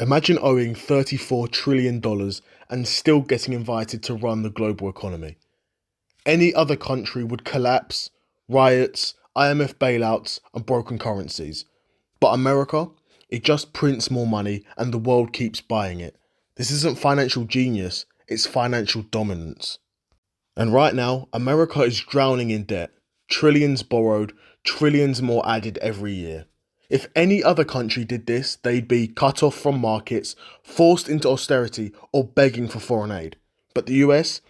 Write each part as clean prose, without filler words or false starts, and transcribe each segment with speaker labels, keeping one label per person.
Speaker 1: Imagine owing $34 trillion and still getting invited to run the global economy. Any other country would collapse, riots, IMF bailouts, and broken currencies. But America, it just prints more money and the world keeps buying it. This isn't financial genius, it's financial dominance. And right now, America is drowning in debt. Trillions borrowed, trillions more added every year. If any other country did this, they'd be cut off from markets, forced into austerity, or begging for foreign aid. But the US,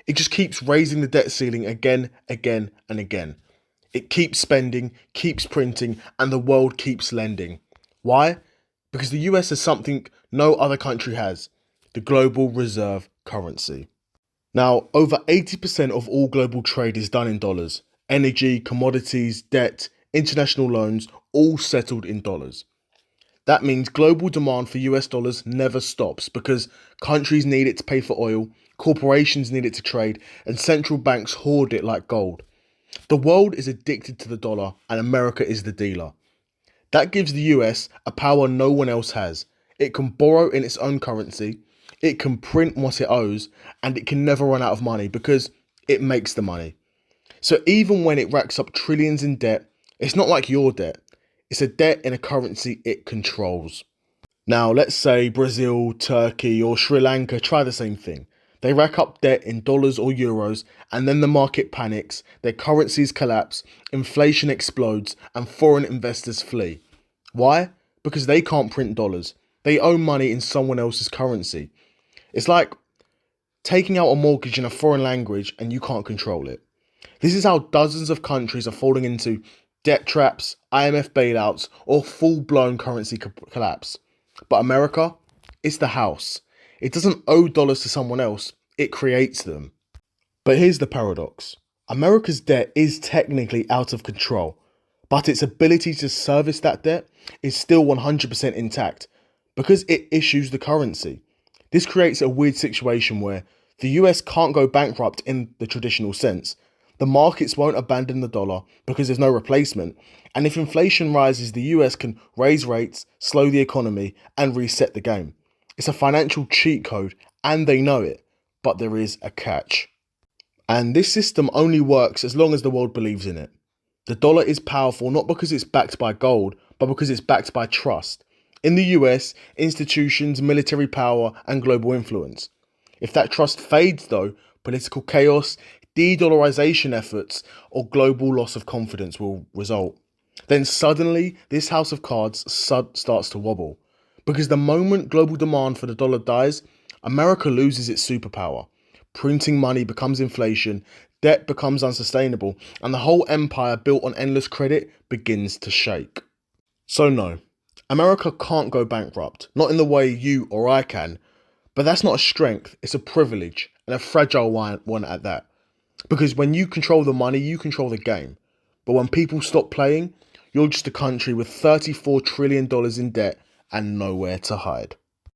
Speaker 1: it just keeps raising the debt ceiling again, and again. It keeps spending, keeps printing, and the world keeps lending. Why? Because the US has something no other country has: the global reserve currency. Now, over 80% of all global trade is done in dollars. Energy, commodities, debt, international loans, all settled in dollars. That means global demand for US dollars never stops because countries need it to pay for oil, corporations need it to trade, and central banks hoard it like gold. The world is addicted to the dollar and America is the dealer. That gives the US a power no one else has. It can borrow in its own currency, it can print what it owes, and it can never run out of money because it makes the money. So even when it racks up trillions in debt, it's not like your debt. It's a debt in a currency it controls. Now, let's say Brazil, Turkey, or Sri Lanka try the same thing. They rack up debt in dollars or euros, and then the market panics, their currencies collapse, inflation explodes, and foreign investors flee. Why? Because they can't print dollars. They owe money in someone else's currency. It's like taking out a mortgage in a foreign language and you can't control it. This is how dozens of countries are falling into debt traps, IMF bailouts, or full-blown currency collapse. But America, it's the house. It doesn't owe dollars to someone else, it creates them. But here's the paradox. America's debt is technically out of control, but its ability to service that debt is still 100% intact because it issues the currency. This creates a weird situation where the US can't go bankrupt in the traditional sense. The markets won't abandon the dollar because there's no replacement. And if inflation rises, the US can raise rates, slow the economy, and reset the game. It's a financial cheat code, and they know it. But there is a catch. And this system only works as long as the world believes in it. The dollar is powerful not because it's backed by gold, but because it's backed by trust. In the US, institutions, military power, and global influence. If that trust fades though, political chaos, de-dollarization efforts, or global loss of confidence will result. Then suddenly, this house of cards starts to wobble. Because the moment global demand for the dollar dies, America loses its superpower. Printing money becomes inflation, debt becomes unsustainable, and the whole empire built on endless credit begins to shake. So no, America can't go bankrupt, not in the way you or I can, but that's not a strength, it's a privilege, and a fragile one at that. Because when you control the money, you control the game. But when people stop playing, you're just a country with $34 trillion in debt and nowhere to hide.